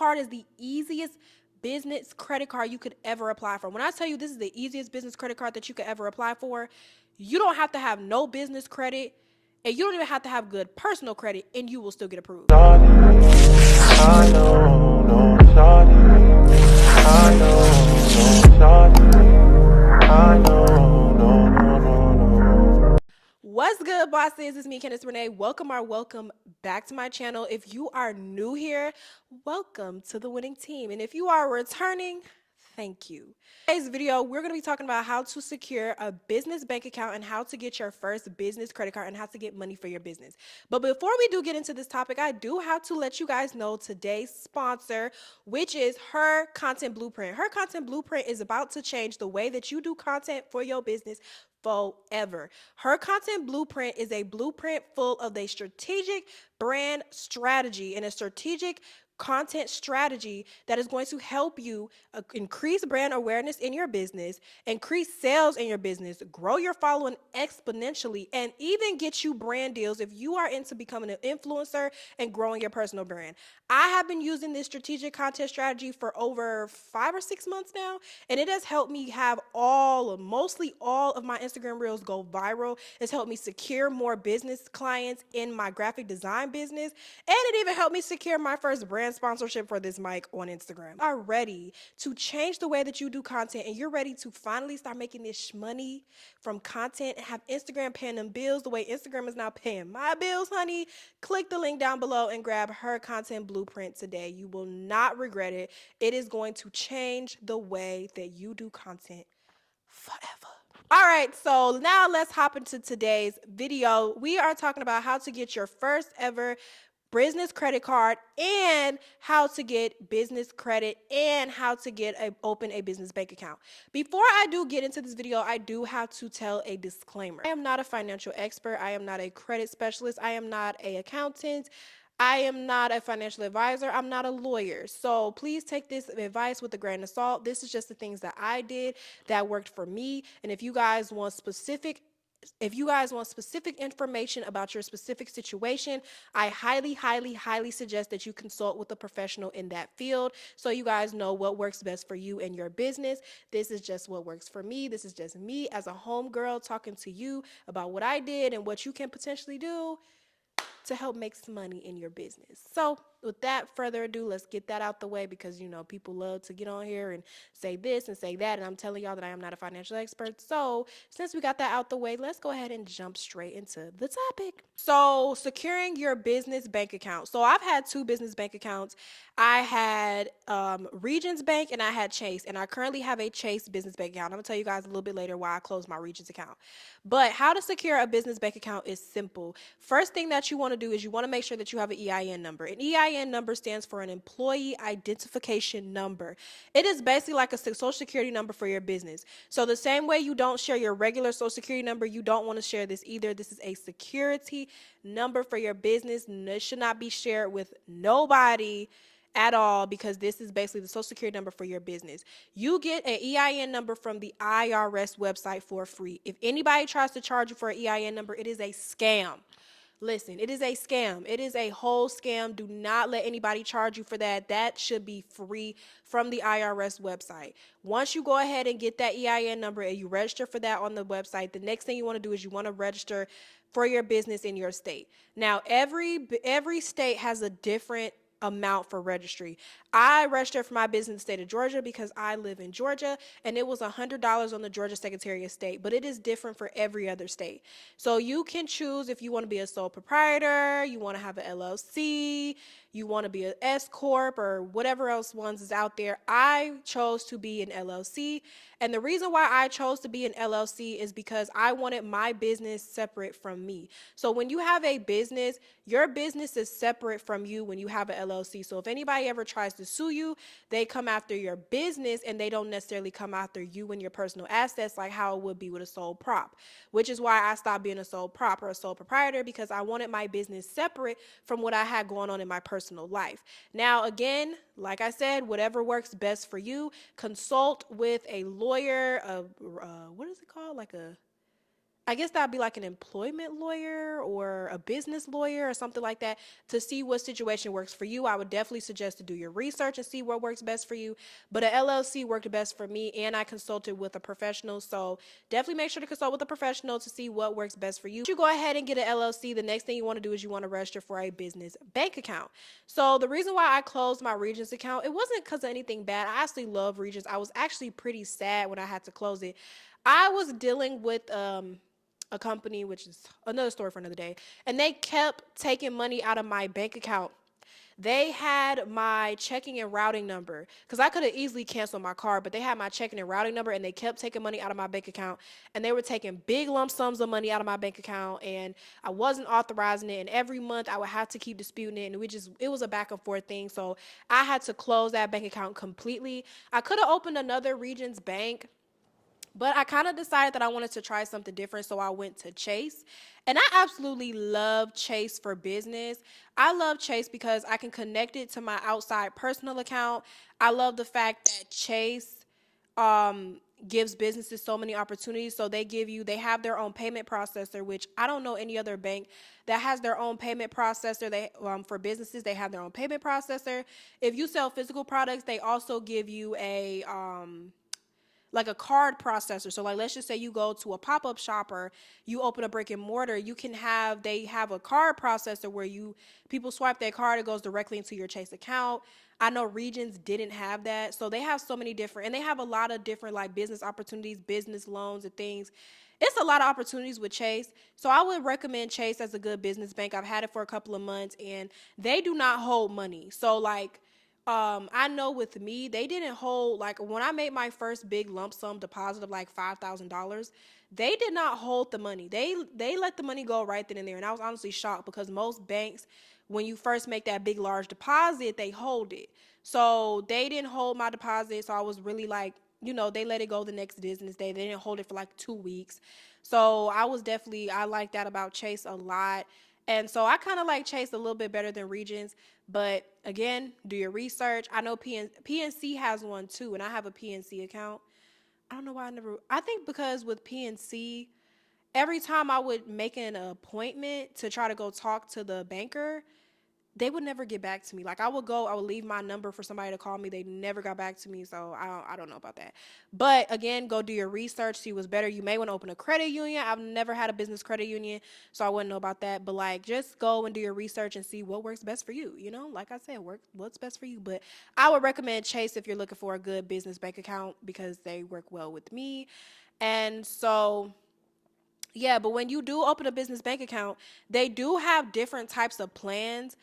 card is the easiest business credit card you could ever apply for. When I tell you this is the easiest business credit card that you could ever apply for, you don't have to have no business credit, and you don't even have to have good personal credit, and you will still get approved. I know, no, I know, no, I know, no. What's good, bosses? It's me, Candice Renee. Welcome back to my channel. If you are new here, welcome to the winning team. And if you are returning, thank you. In today's video, we're going to be talking about how to secure a business bank account and how to get your first business credit card and how to get money for your business. But before we do get into this topic, I do have to let you guys know today's sponsor, which is Her Content Blueprint. Her Content Blueprint is about to change the way that you do content for your business forever. Her Content Blueprint is a blueprint full of a strategic brand strategy and a strategic content strategy that is going to help you increase brand awareness in your business, increase sales in your business, grow your following exponentially, and even get you brand deals if you are into becoming an influencer and growing your personal brand. I have been using this strategic content strategy for over 5 or 6 months now, and it has helped me have mostly all of my Instagram reels go viral. It's helped me secure more business clients in my graphic design business, and it even helped me secure my first brand sponsorship for this mic on Instagram. Are ready to change the way that you do content, and you're ready to finally start making this money from content and have Instagram paying them bills the way Instagram is now paying my bills, honey. Click the link down below and grab Her Content Blueprint today. You will not regret it. It is going to change the way that you do content forever. All right, so now let's hop into today's video. We are talking about how to get your first ever business credit card and how to get business credit and how to open a business bank account. Before I do get into this video, I do have to tell a disclaimer. I am not a financial expert. I am not a credit specialist. I am not an accountant. I am not a financial advisor. I'm not a lawyer. So please take this advice with a grain of salt. This is just the things that I did that worked for me. And if you guys want specific information about your specific situation, I highly suggest that you consult with a professional in that field so you guys know what works best for you and your business. This is just what works for me. This is just me as a homegirl talking to you about what I did and what you can potentially do to help make some money in your business. So without further ado, let's get that out the way because, people love to get on here and say this and say that. And I'm telling y'all that I am not a financial expert. So since we got that out the way, let's go ahead and jump straight into the topic. So securing your business bank account. So I've had 2 business bank accounts. I had Regions Bank and I had Chase. And I currently have a Chase business bank account. I'm going to tell you guys a little bit later why I closed my Regions account. But how to secure a business bank account is simple. First thing that you want to do is you want to make sure that you have an EIN number. An EIN number stands for an employee identification number. It is basically like a social security number for your business. So the same way you don't share your regular social security number, you don't want to share this either. This is a security number for your business. It should not be shared with nobody at all because this is basically the social security number for your business. You get an EIN number from the IRS website for free. If anybody tries to charge you for an EIN number, it is a scam. Listen, it is a scam. It is a whole scam. Do not let anybody charge you for that. That should be free from the IRS website. Once you go ahead and get that EIN number and you register for that on the website, the next thing you want to do is you want to register for your business in your state. Now, every state has a different amount for registry. I registered for my business in the state of Georgia because I live in Georgia, and it was $100 on the Georgia Secretary of State, but it is different for every other state. So you can choose if you want to be a sole proprietor, you want to have an LLC, you want to be an S corp or whatever else ones is out there. I chose to be an LLC, and the reason why I chose to be an LLC is because I wanted my business separate from me. So when you have a business, your business is separate from you when you have an LLC. So if anybody ever tries to sue you, they come after your business and they don't necessarily come after you and your personal assets like how it would be with a sole prop, which is why I stopped being a sole prop or a sole proprietor because I wanted my business separate from what I had going on in my personal life. Now, again, like I said, whatever works best for you, consult with a lawyer, what is it called? I guess that'd be like an employment lawyer or a business lawyer or something like that to see what situation works for you. I would definitely suggest to do your research and see what works best for you. But an LLC worked best for me, and I consulted with a professional. So definitely make sure to consult with a professional to see what works best for you. If you go ahead and get an LLC, the next thing you want to do is you want to register for a business bank account. So the reason why I closed my Regions account, it wasn't because of anything bad. I actually love Regions. I was actually pretty sad when I had to close it. I was dealing with a company, which is another story for another day, and they kept taking money out of my bank account. They had my checking and routing number because I could have easily canceled my card, but they had my checking and routing number, and they kept taking money out of my bank account, and they were taking big lump sums of money out of my bank account, and I wasn't authorizing it, and every month I would have to keep disputing it, and it was a back and forth thing. So I had to close that bank account completely. I could have opened another Regions bank, but I kind of decided that I wanted to try something different, so I went to Chase. And I absolutely love Chase for business. I love Chase because I can connect it to my outside personal account. I love the fact that Chase gives businesses so many opportunities. So they have their own payment processor, which I don't know any other bank that has their own payment processor. For businesses, they have their own payment processor. If you sell physical products, they also give you a like a card processor. So like let's just say you go to a pop-up shop or you open a brick and mortar, they have a card processor where people swipe their card, it goes directly into your Chase account. I know Regions didn't have that. So they have so many different, and they have a lot of different like business opportunities, business loans and things. It's a lot of opportunities with Chase. So I would recommend Chase as a good business bank. I've had it for a couple of months and they do not hold money. So like I know with me, they didn't hold, like when I made my first big lump sum deposit of like $5,000, they did not hold the money. They let the money go right then and there. And I was honestly shocked because most banks, when you first make that big large deposit, they hold it. So they didn't hold my deposit. So I was really like, they let it go the next business day. They didn't hold it for like 2 weeks. So I like that about Chase a lot. And so I kind of like Chase a little bit better than Regions. But again, do your research. I know PNC has one too, and I have a PNC account. I don't know why I think because with PNC, every time I would make an appointment to try to go talk to the banker, they would never get back to me. Like I would leave my number for somebody to call me. They never got back to me. So I don't know about that. But again, go do your research, see what's better. You may want to open a credit union. I've never had a business credit union, so I wouldn't know about that. But like just go and do your research and see what works best for you. Like I said, what's best for you. But I would recommend Chase if you're looking for a good business bank account because they work well with me. And so yeah, but when you do open a business bank account, they do have different types of plans.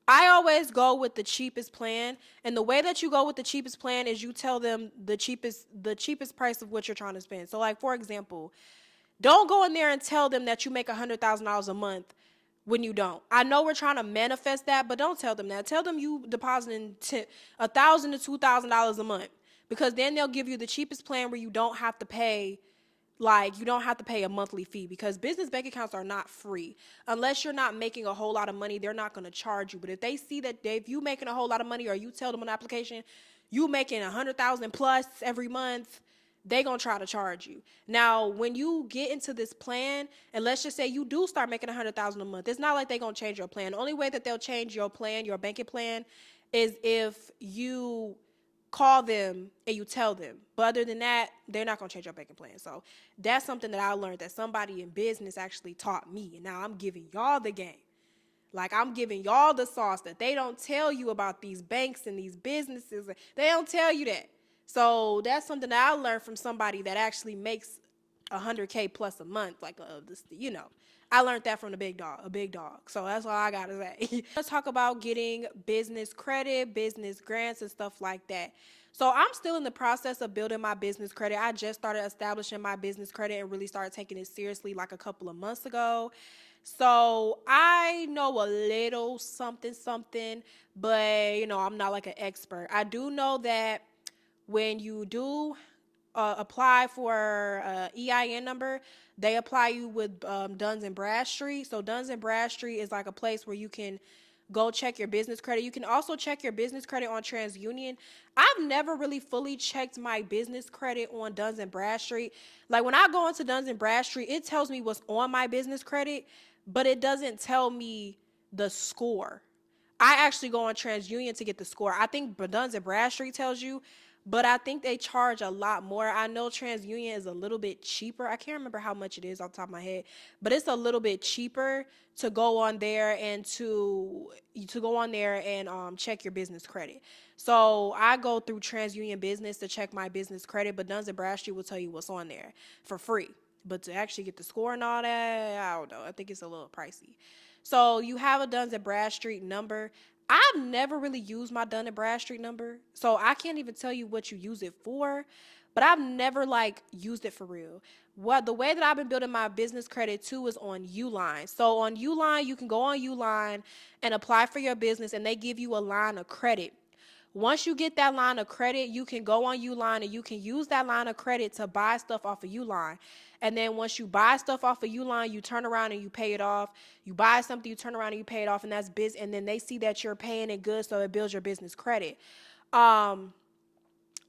I always go with the cheapest plan, and the way that you go with the cheapest plan is you tell them the cheapest price of what you're trying to spend. So like for example, don't go in there and tell them that you make $100,000 a month when you don't. I know we're trying to manifest that, but don't tell them that. Tell them you depositing $1,000 to $2,000 a month, because then they'll give you the cheapest plan where you don't have to pay a monthly fee, because business bank accounts are not free. Unless you're not making a whole lot of money, they're not going to charge you. But if they see that if you making a whole lot of money, or you tell them on the application you making 100,000 plus every month, they going to try to charge you. Now, when you get into this plan, and let's just say you do start making 100,000 a month, it's not like they going to change your plan. The only way that they'll change your plan, your banking plan, is if you call them and you tell them. But other than that, they're not going to change your banking plan. So that's something that I learned that somebody in business actually taught me. And now I'm giving y'all the game. Like I'm giving y'all the sauce that they don't tell you about these banks and these businesses. They don't tell you that. So that's something that I learned from somebody that actually makes 100K plus a month. I learned that from a big dog. So that's all I got to say. Let's talk about getting business credit, business grants, and stuff like that. So I'm still in the process of building my business credit. I just started establishing my business credit and really started taking it seriously like a couple of months ago. So I know a little something, but I'm not like an expert. I do know that when you do apply for EIN number, they apply you with Duns and Bradstreet. So Duns and Bradstreet is like a place where you can go check your business credit. You can also check your business credit on TransUnion. I've never really fully checked my business credit on Duns and Bradstreet. Like when I go into Duns and Bradstreet, it tells me what's on my business credit, but it doesn't tell me the score. I actually go on TransUnion to get the score. I think Duns and Bradstreet tells you, but I think they charge a lot more. I know TransUnion is a little bit cheaper. I can't remember how much it is off the top of my head, but it's a little bit cheaper to go on there and check your business credit. So I go through TransUnion Business to check my business credit, but Duns and Bradstreet will tell you what's on there for free. But to actually get the score and all that, I don't know. I think it's a little pricey. So you have a Duns and Bradstreet number. I've never really used my Dun and Bradstreet number, so I can't even tell you what you use it for, but I've never like used it for real. What the way that I've been building my business credit too is on Uline. So on Uline, you can go on Uline and apply for your business, and they give you a line of credit. Once you get that line of credit, you can go on Uline and you can use that line of credit to buy stuff off of Uline. And then once you buy stuff off of Uline, you turn around and you pay it off. You buy something, you turn around and you pay it off, and that's business. And then they see that you're paying it good, so it builds your business credit.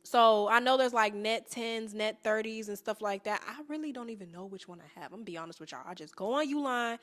So I know there's like net 10s, net 30s, and stuff like that. I really don't even know which one I have. I'm gonna be honest with y'all. I just go on Uline,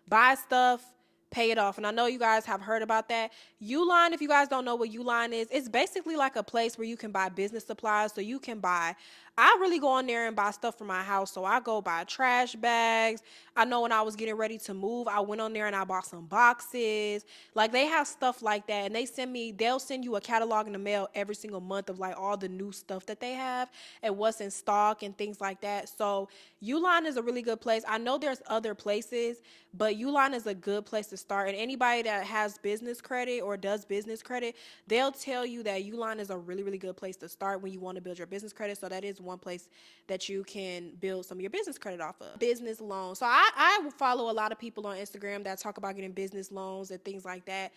buy stuff, pay it off. And I know you guys have heard about that. Uline, if you guys don't know what Uline is, it's basically like a place where you can buy business supplies. So you can buy, I really go on there and buy stuff for my house. So I go buy trash bags. I know when I was getting ready to move, I went on there and I bought some boxes. Like they have stuff like that. And they'll send you a catalog in the mail every single month of like all the new stuff that they have and what's in stock and things like that. So Uline is a really good place. I know there's other places, but Uline is a good place to start. And anybody that has business credit or does business credit, they'll tell you that Uline is a really, really good place to start when you want to build your business credit. So that is one place that you can build some of your business credit off of. Business loans. So I follow a lot of people on Instagram that talk about getting business loans and things like that.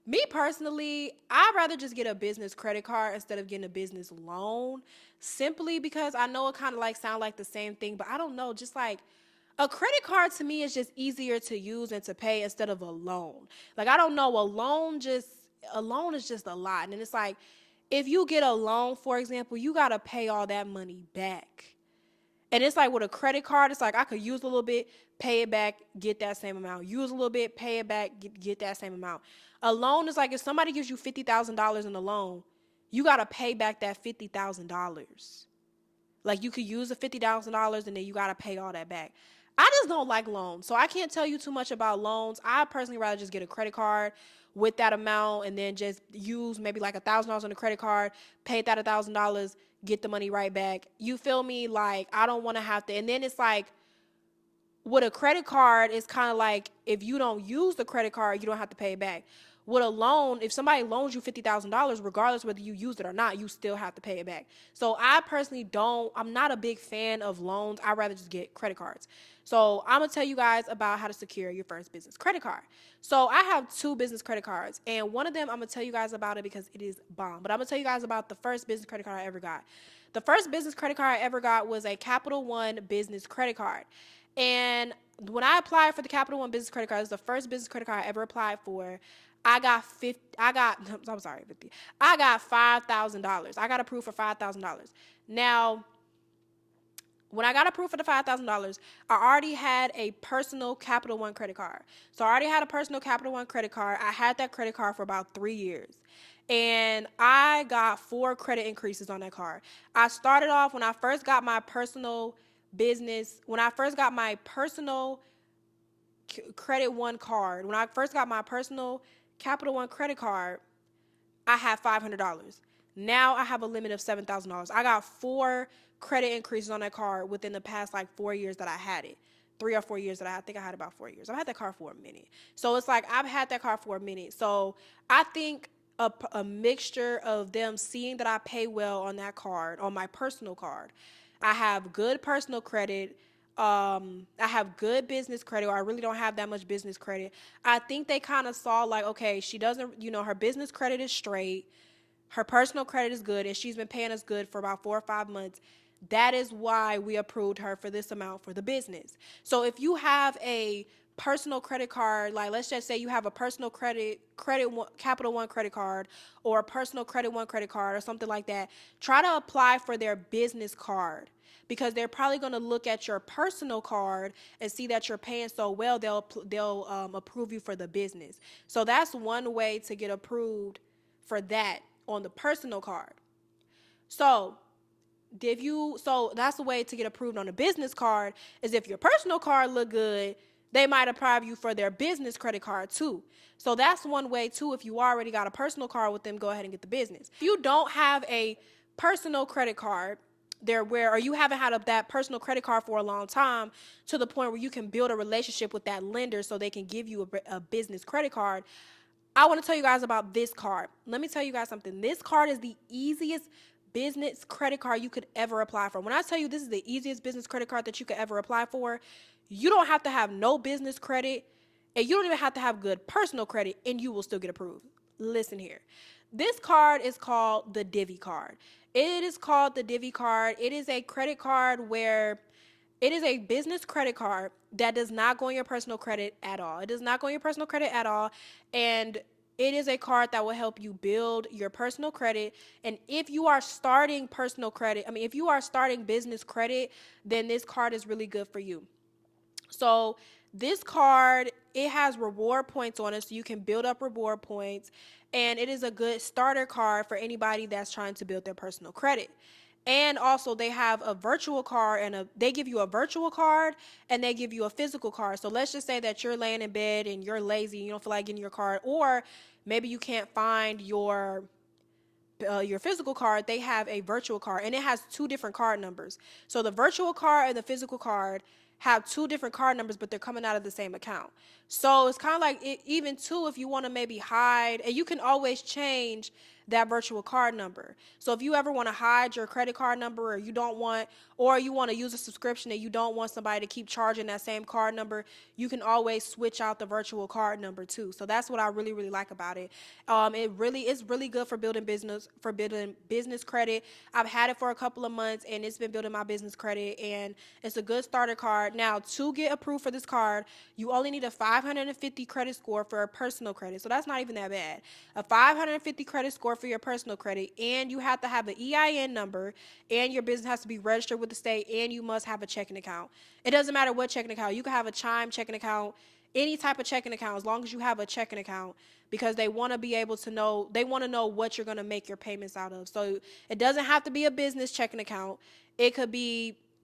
Me personally, I'd rather just get a business credit card instead of getting a business loan, simply because I know it kind of like sound like the same thing, but I don't know, just like a credit card to me is just easier to use and to pay instead of a loan. Like I don't know, a loan is just a lot. And it's like if you get a loan, for example, you got to pay all that money back. And it's like with a credit card, it's like I could use a little bit, pay it back, get that same amount. Use a little bit, pay it back, get that same amount. A loan is like if somebody gives you $50,000 in a loan, you got to pay back that $50,000. Like you could use the $50,000 and then you got to pay all that back. I just don't like loans. So I can't tell you too much about loans. I personally rather just get a credit card with that amount and then just use maybe like $1,000 on the credit card, pay that $1,000, get the money right back. You feel me? Like I don't want to have to. And then it's like with a credit card, it's kind of like if you don't use the credit card, you don't have to pay it back. With a loan, if somebody loans you $50,000, regardless whether you use it or not, you still have to pay it back. So I personally I'm not a big fan of loans. I'd rather just get credit cards. So I'm going to tell you guys about how to secure your first business credit card. So I have 2 business credit cards, and one of them I'm going to tell you guys about it because it is bomb. But I'm going to tell you guys about the first business credit card I ever got. The first business credit card I ever got was a Capital One business credit card. And when I applied for the Capital One business credit card, it was the first business credit card I ever applied for. I got $50,000. I got $5,000. I got approved for $5,000. Now, when I got approved for the $5,000, I already had a personal Capital One credit card. So I already had a personal Capital One credit card. I had that credit card for about 3 years. And I got 4 credit increases on that card. I started off when I first got my personal Credit One card, when I first got my personal Capital One credit card, I had $500. Now I have a limit of $7,000. I got 4 credit increases on that card within the past like 4 years that I had it. 3 or 4 years that I think I had about 4 years. I've had that card for a minute. So it's like I've had that card for a minute. So I think a mixture of them seeing that I pay well on that card, on my personal card. I have good personal credit. I have good business credit, or I really don't have that much business credit. I think they kind of saw like, okay, she doesn't, her business credit is straight. Her personal credit is good, and she's been paying us good for about 4 or 5 months. That is why we approved her for this amount for the business. So if you have a personal credit card, like let's just say you have a personal Capital One credit card or a personal Credit One credit card or something like that, try to apply for their business card, because they're probably going to look at your personal card and see that you're paying so well, they'll approve you for the business. So that's one way to get approved for that on the personal card. So that's the way to get approved on a business card, is if your personal card look good, they might approve you for their business credit card too. So that's one way too. If you already got a personal card with them, go ahead and get the business. If you don't have a personal credit card or you haven't had that personal credit card for a long time, to the point where you can build a relationship with that lender so they can give you a business credit card, I want to tell you guys about this card. Let me tell you guys something. This card is the easiest business credit card you could ever apply for. When I tell you this is the easiest business credit card that you could ever apply for, you don't have to have no business credit, and you don't even have to have good personal credit, and you will still get approved. Listen here. This card is called the Divvy card. It is called the Divvy card. It is a credit card where it is a business credit card that does not go on your personal credit at all. It does not go on your personal credit at all. And it is a card that will help you build your personal credit. And if you are starting if you are starting business credit, then this card is really good for you. So this card, it has reward points on it, so you can build up reward points. And it is a good starter card for anybody that's trying to build their personal credit. And also they have a virtual card, and they give you a virtual card and they give you a physical card. So let's just say that you're laying in bed and you're lazy, you don't feel like getting your card, or maybe you can't find your physical card. They have a virtual card, and it has 2 different card numbers. So the virtual card and the physical card have 2 different card numbers, but they're coming out of the same account. So it's kind of like even too, if you want to maybe hide, and you can always change that virtual card number. So if you ever want to hide your credit card number, or you want to use a subscription and you don't want somebody to keep charging that same card number, you can always switch out the virtual card number too. So that's what I really, really like about it. It's really good for building business credit. I've had it for a couple of months, and it's been building my business credit, and it's a good starter card. Now, to get approved for this card, you only need a 550 credit score for a personal credit. So that's not even that bad. A 550 credit score for your personal credit, and you have to have an EIN number, and your business has to be registered with the state, and you must have a checking account. It doesn't matter what checking account. You can have a Chime checking account, any type of checking account, as long as you have a checking account, because they want to be able to know, they want to know what you're going to make your payments out of. So it doesn't have to be a business checking account. It's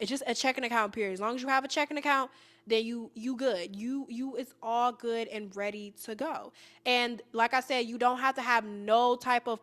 just a checking account, period. As long as you have a checking account, then you good. It's all good and ready to go. And like I said, you don't have to have no type of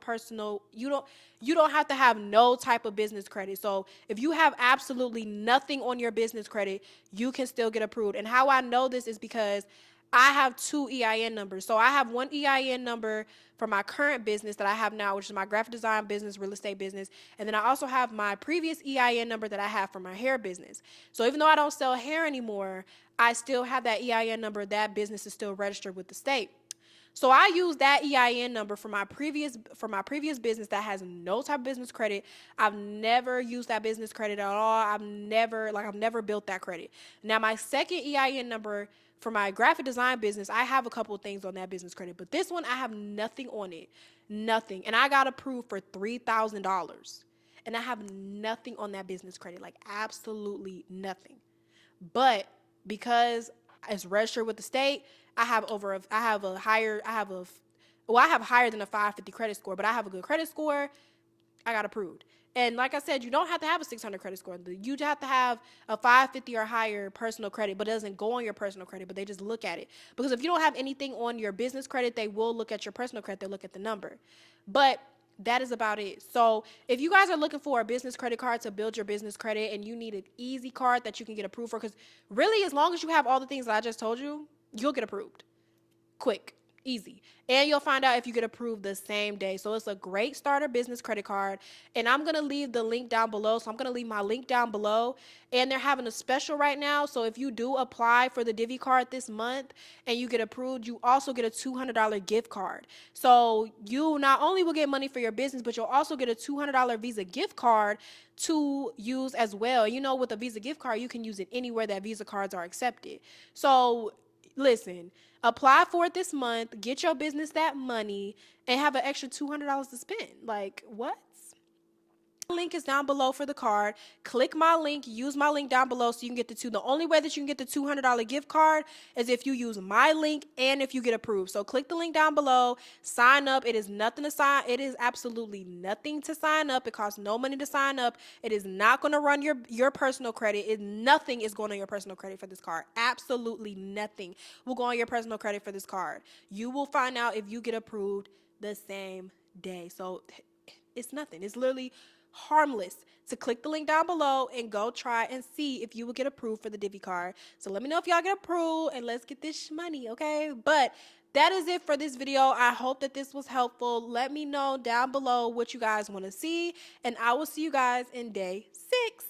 you don't have to have no type of business credit. So if you have absolutely nothing on your business credit, you can still get approved. And how I know this is because I have 2 EIN numbers. So I have one EIN number for my current business that I have now, which is my graphic design business, real estate business. And then I also have my previous EIN number that I have for my hair business. So even though I don't sell hair anymore, I still have that EIN number. That business is still registered with the state. So I use that EIN number for my previous business that has no type of business credit. I've never used that business credit at all. I've never built that credit. Now my second EIN number for my graphic design business, I have a couple of things on that business credit, but this one I have nothing on it. Nothing. And I got approved for $3,000. And I have nothing on that business credit, like absolutely nothing. But because it's registered with the state, I have higher than a 550 credit score, but I have a good credit score. I got approved. And like I said, you don't have to have a 600 credit score. You have to have a 550 or higher personal credit, but it doesn't go on your personal credit, but they just look at it. Because if you don't have anything on your business credit, they will look at your personal credit. They look at the number. But that is about it. So if you guys are looking for a business credit card to build your business credit, and you need an easy card that you can get approved for, because really, as long as you have all the things that I just told you, you'll get approved. Quick. Easy. And you'll find out if you get approved the same day. So it's a great starter business credit card. And I'm going to leave the link down below. So I'm going to leave my link down below. And they're having a special right now. So if you do apply for the Divvy card this month and you get approved, you also get a $200 gift card. So you not only will get money for your business, but you'll also get a $200 Visa gift card to use as well. You know, with a Visa gift card, you can use it anywhere that Visa cards are accepted. So listen, apply for it this month, get your business that money, and have an extra $200 to spend. Like, what? Link is down below for the card. Click my link, use my link down below so you can get the only way that you can get the $200 gift card is if you use my link and if you get approved. So click the link down below, sign up. It is nothing to sign. It is absolutely nothing to sign up. It costs no money to sign up. It is not going to run your personal credit. Nothing is going on your personal credit for this card. Absolutely nothing will go on your personal credit for this card. You will find out if you get approved the same day. So it's nothing. It's literally harmless to click the link down below and go try and see if you will get approved for the Divi card. So let me know if y'all get approved and let's get this money, okay? But that is it for this video. I hope that this was helpful. Let me know down below what you guys want to see, and I will see you guys in day 6.